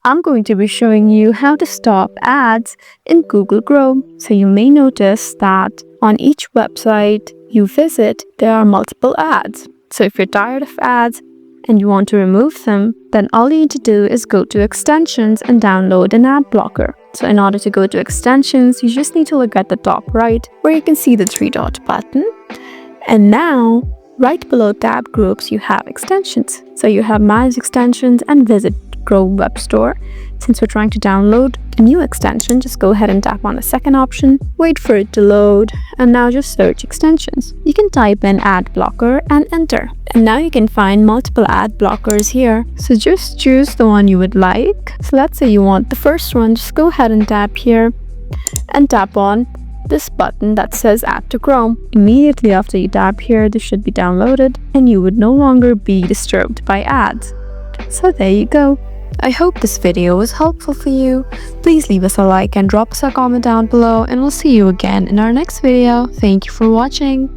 I'm going to be showing you how to stop ads in Google Chrome. So you may notice that on each website you visit, there are multiple ads. So if you're tired of ads and you want to remove them, then all you need to do is go to extensions and download an ad blocker. So in order to go to extensions, you just need to look at the top right where you can see the 3-dot button. And now, right below tab groups, you have extensions. So you have manage extensions and visit Chrome Web Store. Since we're trying to download a new extension, just go ahead and tap on the second option, wait for it to load, and now just search extensions. You can type in ad blocker and enter. And now you can find multiple ad blockers here. So just choose the one you would like. So let's say you want the first one, just go ahead and tap here and tap on this button that says add to Chrome. Immediately after you tap here, this should be downloaded and you would no longer be disturbed by ads. So there you go. I hope this video was helpful for you. Please leave us a like and drop us a comment down below, and we'll see you again in our next video. Thank you for watching.